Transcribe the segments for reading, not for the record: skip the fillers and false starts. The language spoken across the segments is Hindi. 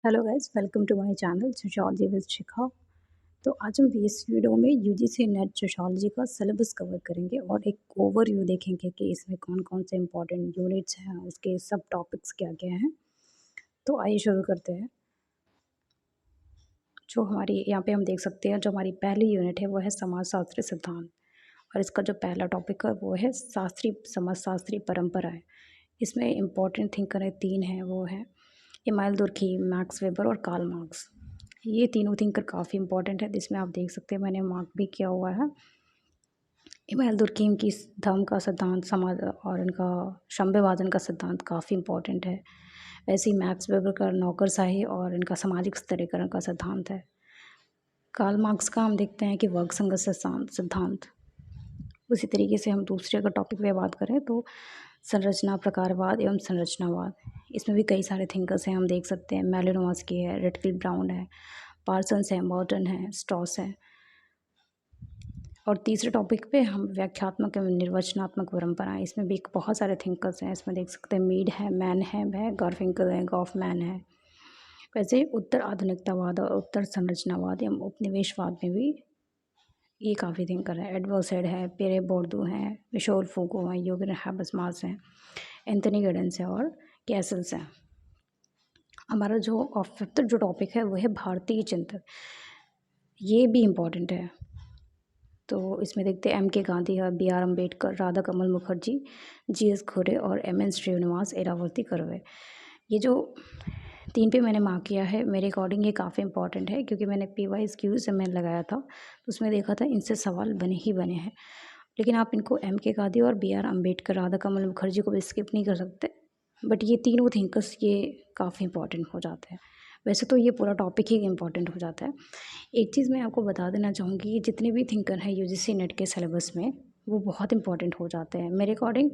Hello guys, welcome to my channel sociology with Shikha. तो आज हम इस वीडियो में यूजीसी नेट सोशियोलॉजी का सिलेबस कवर करेंगे और एक ओवरव्यू देखेंगे कि इसमें कौन-कौन से इंपॉर्टेंट यूनिट्स हैं, उसके सब टॉपिक्स क्या-क्या हैं। तो आइए शुरू करते हैं। जो हमारी यहाँ पे हम देख सकते हैं, जो हमारी पहली यूनिट है वो है समाजशास्त्री सिद्धांत और इसका जो पहला टॉपिक है वो है समाजशास्त्री परंपराएँ। इसमें इम्पोर्टेंट थिंकर है 3 हैं, वो हैं इमानुएल दुर्खीम, मैक्स वेबर और कार्ल मार्क्स। ये तीनों थिंकर काफ़ी इंपॉर्टेंट है, जिसमें आप देख सकते हैं मैंने मार्क भी किया हुआ है। इमानुएल दुर्खीम की धर्म का सिद्धांत समाज और इनका साम्यवादन का सिद्धांत काफ़ी इंपॉर्टेंट है। वैसे ही मैक्स वेबर का नौकरशाही और इनका सामाजिक स्तरीकरण का सिद्धांत है। कार्ल मार्क्स का हम देखते हैं कि वर्ग संघर्ष सिद्धांत। उसी तरीके से हम दूसरे अगर टॉपिक पे बात करें तो संरचना प्रकारवाद एवं संरचनावाद। इसमें भी कई सारे थिंकर्स हैं, हम देख सकते हैं मैलिनोव्स्की है, रेटकिल ब्राउन है, पार्सन्स है, मॉर्टन है, स्ट्रॉस है। और तीसरे टॉपिक पे हम व्याख्यात्मक एवं निर्वचनात्मक परंपराएं, इसमें भी बहुत सारे थिंकर्स हैं। इसमें देख सकते हैं मीड है, मैनहेम है, गारफिंकल है, गॉफमैन है। वैसे उत्तर आधुनिकतावाद और उत्तर संरचनावाद एवं उपनिवेशवाद में भी ये काफ़ी थिंकर है। एडवर्ड सैड है, पेरे बोर्दू हैं, मिशेल फूको हैं, योगेन हैबसमास हैं, एंथनी गिडेंस है और कैसल्स हैं। हमारा जो फिफ्थ जो टॉपिक है वो है भारतीय चिंतक। ये भी इम्पॉर्टेंट है। तो इसमें देखते हैं एम.के. गांधी है, बी.आर. अम्बेडकर, राधा कमल मुखर्जी, जी.एस. खोरे और एम.एन. श्रीनिवास, एरावती कर्वे। ये जो 3 पे मैंने मार्क किया है, मेरे अकॉर्डिंग ये काफ़ी इंपॉर्टेंट है, क्योंकि मैंने पीवाईक्यू से मैंने लगाया था, तो उसमें देखा था इनसे सवाल बने ही बने हैं। लेकिन आप इनको एम.के. गांधी और बी.आर. अम्बेडकर, राधा कमल मुखर्जी को भी स्किप नहीं कर सकते। बट ये तीनों थिंकर्स ये काफ़ी इंपॉर्टेंट हो जाते हैं। वैसे तो ये पूरा टॉपिक ही इम्पॉर्टेंट हो जाता है। एक चीज़ मैं आपको बता देना चाहूँगी, ये जितने भी थिंकर हैं यूजीसी नेट के सिलेबस में, वो बहुत इंपॉर्टेंट हो जाते हैं। मेरे अकॉर्डिंग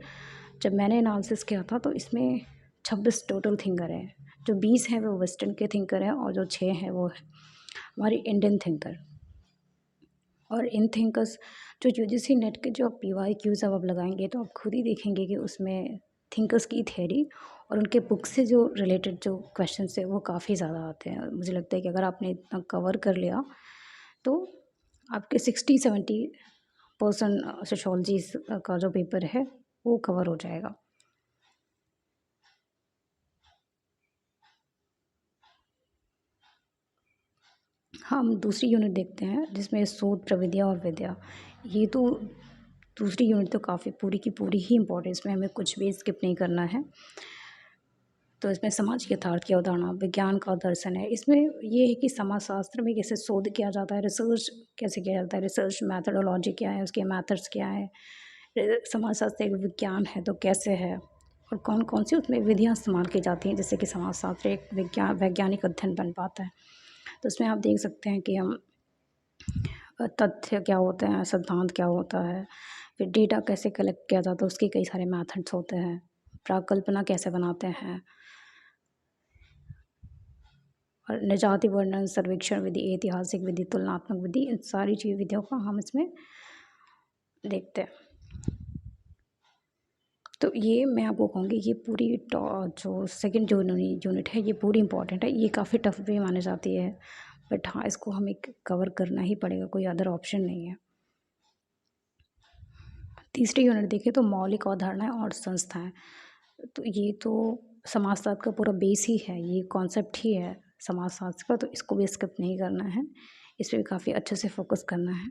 जब मैंने एनालिसिस किया था तो इसमें 26 टोटल थिंकर हैं। जो 20 हैं वो वेस्टर्न के थिंकर हैं और जो 6 हैं वो हमारी इंडियन थिंकर। और इन थिंकर्स जो यूजीसी नेट के जो पीवाईक्यूज़ अब आप लगाएंगे तो आप खुद ही देखेंगे कि उसमें थिंकर्स की थ्योरी और उनके बुक से जो रिलेटेड जो क्वेश्चंस है वो काफ़ी ज़्यादा आते हैं। मुझे लगता है कि अगर आपने इतना कवर कर लिया तो आपके 60-70% सोशियोलॉजी का जो पेपर है वो कवर हो जाएगा। हम दूसरी यूनिट देखते हैं जिसमें शोध प्रविधियाँ और विद्या। ये तो दूसरी यूनिट तो काफ़ी पूरी की पूरी ही इम्पोर्टेंट, इसमें हमें कुछ भी स्किप नहीं करना है। तो इसमें समाज के यथार्थ की अवधारणा, विज्ञान का दर्शन है। इसमें ये है कि समाजशास्त्र में कैसे शोध किया जाता है, रिसर्च कैसे किया जाता है, रिसर्च मैथडोलॉजी क्या है, उसके मेथड्स क्या है, समाजशास्त्र एक विज्ञान है तो कैसे है, और कौन कौन सी उसमें विधियाँ इस्तेमाल की जाती हैं जिससे कि समाजशास्त्र एक वैज्ञानिक अध्ययन बन पाता है। तो उसमें आप देख सकते हैं कि हम तथ्य क्या होते हैं, सिद्धांत क्या होता है, फिर डेटा कैसे कलेक्ट किया जाता है, उसके कई सारे मेथड्स होते हैं, प्राकल्पना कैसे बनाते हैं, और निजाति वर्णन, सर्वेक्षण विधि, ऐतिहासिक विधि, तुलनात्मक विधि, इन सारी चीज़ विधियों का हम इसमें देखते हैं। तो ये मैं आपको कहूँगी ये पूरी जो सेकंड जो यूनिट है ये पूरी इंपॉर्टेंट है। ये काफ़ी टफ भी मानी जाती है, बट हाँ इसको हमें कवर करना ही पड़ेगा, कोई अदर ऑप्शन नहीं है। तीसरी यूनिट देखें तो मौलिक अवधारणाएं और संस्थाएं। तो ये तो समाजशास्त्र का पूरा बेस ही है, ये कॉन्सेप्ट ही है समाजशास्त्र का, तो इसको भी स्किप नहीं करना है, इस पर भी काफ़ी अच्छे से फोकस करना है।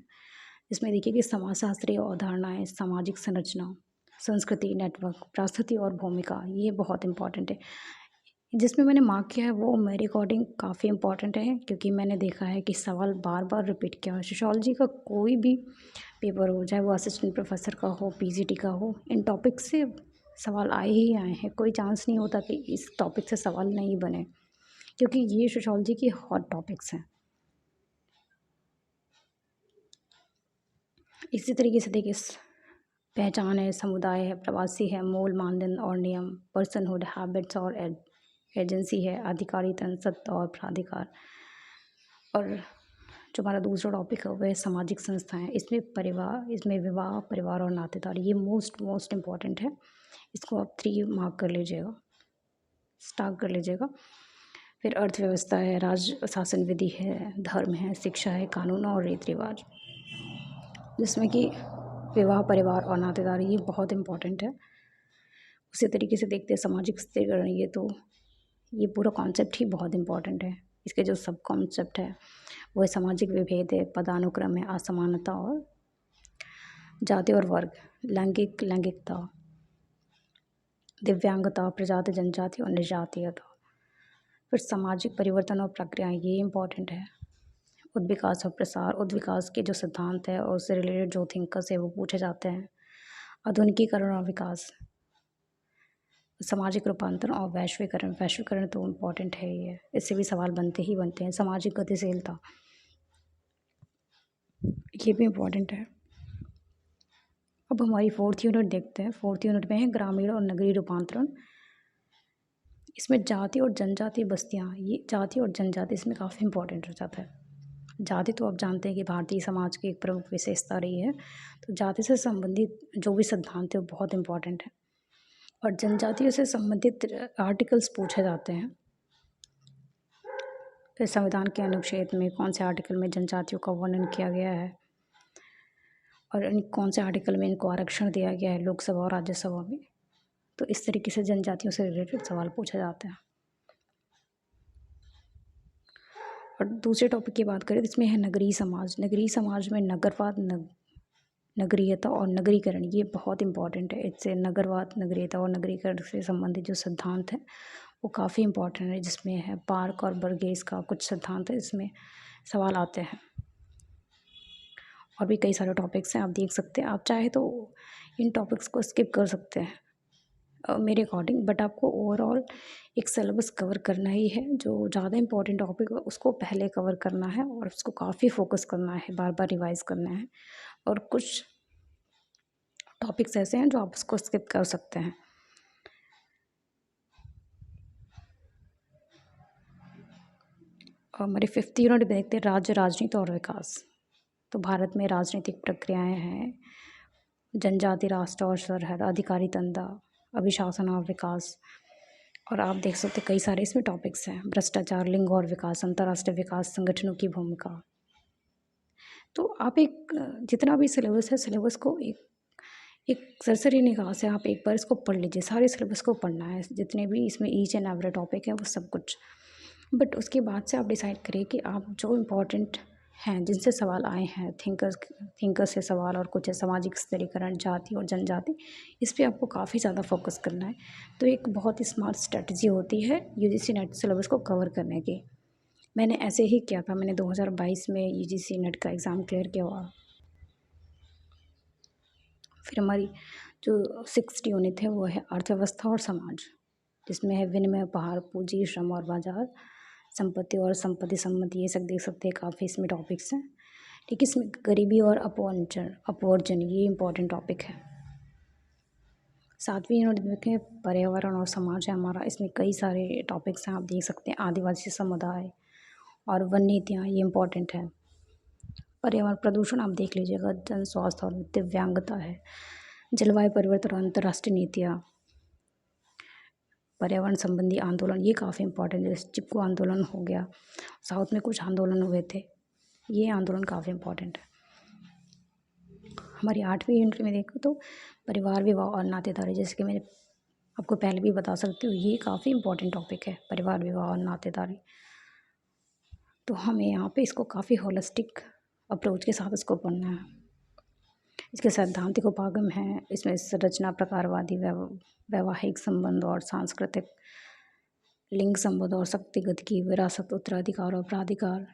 इसमें देखिए कि समाजशास्त्रीय अवधारणाएं, सामाजिक संरचना, संस्कृति, नेटवर्क, परिस्थिति और भूमिका, ये बहुत इंपॉर्टेंट है। जिसमें मैंने मार्क किया है वो मेरे अकॉर्डिंग काफ़ी इंपॉर्टेंट है, क्योंकि मैंने देखा है कि सवाल बार बार रिपीट किया है। सोशियोलॉजी का कोई भी पेपर हो, चाहे वो असिस्टेंट प्रोफेसर का हो, पीजीटी का हो, इन टॉपिक से सवाल आए ही आए हैं। कोई चांस नहीं होता कि इस टॉपिक से सवाल नहीं बने, क्योंकि ये सोशियोलॉजी की हॉट टॉपिक्स हैं। इसी तरीके से देखिए पहचान है, समुदाय है, प्रवासी है, मूल मानदंड और नियम, पर्सनहुड, हैबिट्स और एजेंसी है, अधिकारी तंत्र, सत्ता और प्राधिकार। और जो हमारा दूसरा टॉपिक है वह है सामाजिक संस्थाएं। इसमें विवाह, परिवार और नातेदार, ये मोस्ट इम्पॉर्टेंट है। इसको आप 3 मार्क कर लीजिएगा, स्टार्ट कर लीजिएगा। फिर अर्थव्यवस्था है, राज्य शासन विधि है, धर्म है, शिक्षा है, कानून और रीति रिवाज, जिसमें कि विवाह, परिवार और नातेदारी ये बहुत इम्पोर्टेंट है। उसी तरीके से देखते हैं सामाजिक स्थिरीकरण, ये पूरा कॉन्सेप्ट ही बहुत इम्पोर्टेंट है। इसके जो सब कॉन्सेप्ट है वो है सामाजिक विभेद है, पदानुक्रम है, असमानता और जाति और वर्ग, लैंगिकता, दिव्यांगता, प्रजाति, जनजाति और निजातीयता। फिर सामाजिक परिवर्तन और प्रक्रियाएं, ये इम्पोर्टेंट है। उद्विकास और प्रसार, उद्विकास के जो सिद्धांत है और उससे रिलेटेड जो थिंकर्स है वो पूछे जाते हैं। आधुनिकीकरण और विकास, सामाजिक रूपांतरण और वैश्वीकरण तो इम्पोर्टेंट है ही है, इससे भी सवाल बनते ही बनते हैं। सामाजिक गतिशीलता, ये भी इम्पोर्टेंट है। अब हमारी 4th यूनिट देखते हैं। 4th यूनिट में है ग्रामीण और नगरीय रूपांतरण। इसमें जाति और जनजाति बस्तियाँ, ये जाति और जनजाति इसमें काफ़ी इम्पोर्टेंट हो जाता है। जाति तो आप जानते हैं कि भारतीय समाज की एक प्रमुख विशेषता रही है, तो जाति से संबंधित जो भी सिद्धांत है वो बहुत इम्पोर्टेंट है। और जनजातियों से संबंधित आर्टिकल्स पूछे जाते हैं। फिर संविधान के अनुच्छेद में कौन से आर्टिकल में जनजातियों का वर्णन किया गया है और कौन से आर्टिकल में इनको आरक्षण दिया गया है लोकसभा और राज्यसभा में। तो इस तरीके से जनजातियों से रिलेटेड सवाल पूछे जाते हैं। और दूसरे टॉपिक की बात करें तो इसमें है नगरीय समाज। नगरीय समाज में नगरवाद, नगरीयता और नगरीकरण, ये बहुत इंपॉर्टेंट है। इससे नगरवाद, नगरीयता और नगरीकरण से संबंधित जो सिद्धांत हैं वो काफ़ी इंपॉर्टेंट है, जिसमें है पार्क और बर्गेस का कुछ सिद्धांत है, इसमें सवाल आते हैं। और भी कई सारे टॉपिक्स हैं, आप देख सकते हैं। आप चाहे तो इन टॉपिक्स को स्किप कर सकते हैं मेरे अकॉर्डिंग, बट आपको ओवरऑल एक सिलेबस कवर करना ही है। जो ज़्यादा इंपॉर्टेंट टॉपिक है उसको पहले कवर करना है और उसको काफ़ी फोकस करना है, बार बार रिवाइज करना है। और कुछ टॉपिक्स ऐसे हैं जो आप उसको स्किप कर सकते हैं। और हमारे 5th यूनिट में देखते हैं राज्य, राजनीति और विकास। तो भारत में राजनीतिक प्रक्रियाएं हैं, जनजाति, राष्ट्र और सरहद, अधिकारी तंत्र, अभिशासन और विकास। और आप देख सकते कई सारे इसमें टॉपिक्स हैं। भ्रष्टाचार, लिंग और विकास, अंतर्राष्ट्रीय विकास संगठनों की भूमिका। तो आप एक जितना भी सिलेबस है, सिलेबस को एक सरसरी निगाह से आप एक बार इसको पढ़ लीजिए। सारे सिलेबस को पढ़ना है, जितने भी इसमें ईच एंड एवरी टॉपिक है वो सब कुछ। बट उसके बाद से आप डिसाइड करिए कि आप जो इम्पोर्टेंट हैं, जिनसे सवाल आए हैं, थिंकर्स से सवाल और कुछ है सामाजिक स्थिरीकरण, जाति और जनजाति, इस पर आपको काफ़ी ज़्यादा फोकस करना है। तो एक बहुत ही स्मार्ट स्ट्रेटजी होती है यूजीसी नेट सिलेबस को कवर करने की। मैंने ऐसे ही किया था। मैंने 2022 में यूजीसी नेट का एग्ज़ाम क्लियर किया हुआ। फिर हमारी जो 6th यूनिट है वो है अर्थव्यवस्था और समाज, जिसमें है विनिमय, उपहार, पूंजी, श्रम और बाजार, संपत्ति और संपत्ति संबंधी, ये सब देख सकते हैं। काफ़ी इसमें टॉपिक्स हैं। ठीक है, इसमें गरीबी और अपवर्जन ये इंपॉर्टेंट टॉपिक है। 7वीं यूनिट देखें पर्यावरण और समाज है हमारा। इसमें कई सारे टॉपिक्स हैं, आप देख सकते हैं। आदिवासी समुदाय और वन नीतियाँ, ये इम्पोर्टेंट है। पर्यावरण, प्रदूषण आप देख लीजिएगा, जन स्वास्थ्य और दिव्यांगता है, जलवायु परिवर्तन और अंतर्राष्ट्रीय नीतियाँ, पर्यावरण संबंधी आंदोलन, ये काफ़ी इंपॉर्टेंट है। जैसे चिपको आंदोलन हो गया, साउथ में कुछ आंदोलन हुए थे, ये आंदोलन काफ़ी इंपॉर्टेंट है। हमारी 8वीं यूनिट में देखो तो परिवार, विवाह और नातेदारी, जैसे कि मैंने आपको पहले भी बता सकती हूँ, ये काफ़ी इंपॉर्टेंट टॉपिक है, परिवार, विवाह और नातेदारी। तो हमें यहाँ पे इसको काफ़ी होलिस्टिक अप्रोच के साथ इसको पढ़ना है। इसके सैद्धांतिक उपागम हैं, इसमें संरचना, प्रकारवादी, वैवाहिक संबंध और सांस्कृतिक, लिंग संबंध और शक्तिगत की, विरासत, उत्तराधिकार और प्राधिकार,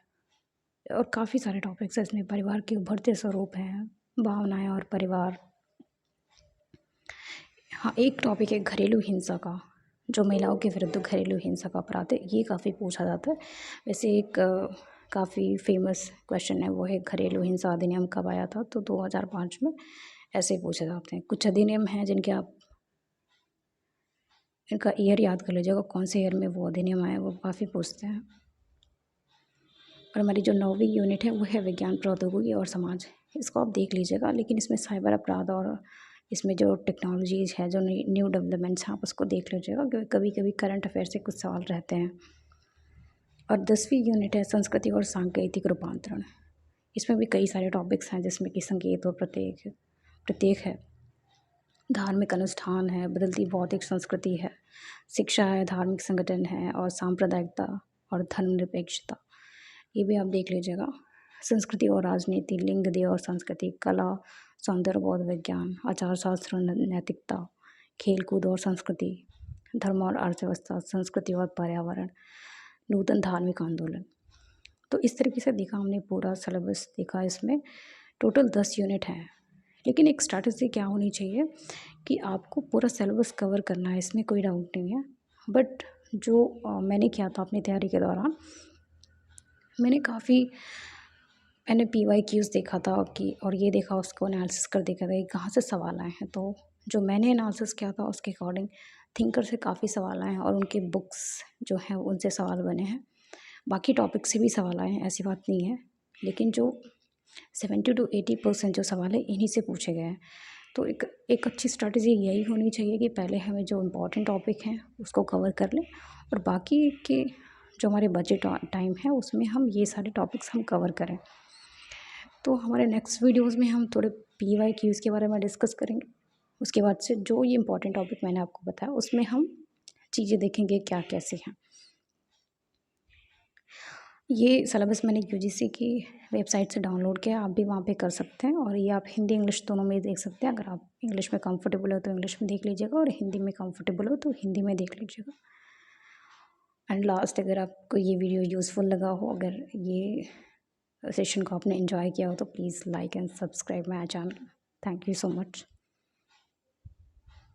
और काफ़ी सारे टॉपिक्स हैं इसमें। परिवार के उभरते स्वरूप हैं, भावनाएं और परिवार। हाँ, एक टॉपिक है घरेलू हिंसा का, जो महिलाओं के विरुद्ध घरेलू हिंसा का अपराध है, ये काफ़ी पूछा जाता है। वैसे एक काफ़ी फेमस क्वेश्चन है, वो है घरेलू हिंसा अधिनियम कब आया था, तो 2005 में ऐसे पूछे जाते हैं। कुछ अधिनियम हैं जिनके आप इनका ईयर याद कर लीजिएगा, कौन से ईयर में वो अधिनियम आया, वो काफ़ी पूछते हैं। और हमारी जो 9वीं यूनिट है वो है विज्ञान, प्रौद्योगिकी और समाज। इसको आप देख लीजिएगा, लेकिन इसमें साइबर अपराध और इसमें जो टेक्नोलॉजीज़ है, जो न्यू डेवलपमेंट्स हैं, आप उसको देख लीजिएगा, क्योंकि कभी कभी करंट अफेयर से कुछ सवाल रहते हैं। और 10वीं यूनिट है संस्कृति और सांकेतिक रूपांतरण। इसमें भी कई सारे टॉपिक्स हैं जिसमें कि संकेत और प्रतीक है, धार्मिक अनुष्ठान है, बदलती भौतिक संस्कृति है, शिक्षा है, धार्मिक संगठन है और सांप्रदायिकता और धर्मनिरपेक्षता, ये भी आप देख लीजिएगा। संस्कृति और राजनीति, लिंग देह और संस्कृति, कला, सौंदर्य बौद्ध विज्ञान, आचार शास्त्र, नैतिकता, खेल कूद और संस्कृति, धर्म और अर्थव्यवस्था, संस्कृति और पर्यावरण, नूतन धार्मिक आंदोलन। तो इस तरीके से देखा हमने पूरा सिलेबस देखा। इसमें टोटल 10 यूनिट हैं, लेकिन एक स्ट्रैटेजी क्या होनी चाहिए कि आपको पूरा सिलेबस कवर करना है, इसमें कोई डाउट नहीं है। बट जो मैंने किया था अपनी तैयारी के दौरान, मैंने PYQs देखा था कि और ये देखा, उसको एनालिसिस कर देखा था कि कहाँ से सवाल आए हैं। तो जो मैंने एनालिसिस किया था उसके अकॉर्डिंग थिंकर से काफ़ी सवाल आए हैं और उनके बुक्स जो हैं उनसे सवाल बने हैं। बाकी टॉपिक से भी सवाल आए हैं, ऐसी बात नहीं है, लेकिन जो 70 to 80% जो सवाल है इन्हीं से पूछे गए हैं। तो एक अच्छी स्ट्रैटेजी यही होनी चाहिए कि पहले हमें जो इम्पोर्टेंट टॉपिक हैं उसको कवर कर लें और बाकी के जो हमारे बजट टाइम है उसमें हम ये सारे टॉपिक्स हम कवर करें। तो हमारे नेक्स्ट वीडियोज़ में हम थोड़े PYQs के बारे में डिस्कस करेंगे। उसके बाद से जो ये इम्पोर्टेंट टॉपिक मैंने आपको बताया उसमें हम चीज़ें देखेंगे क्या कैसे हैं। ये सिलेबस मैंने UGC की वेबसाइट से डाउनलोड किया, आप भी वहाँ पे कर सकते हैं और ये आप हिंदी इंग्लिश दोनों में देख सकते हैं। अगर आप इंग्लिश में कंफर्टेबल हो तो इंग्लिश में देख लीजिएगा और हिंदी में कंफर्टेबल हो तो हिंदी में देख लीजिएगा। एंड लास्ट, अगर आपको ये वीडियो यूज़फुल लगा हो, अगर ये सेशन को आपने एंजॉय किया हो तो please like and subscribe my channel. Thank you so much.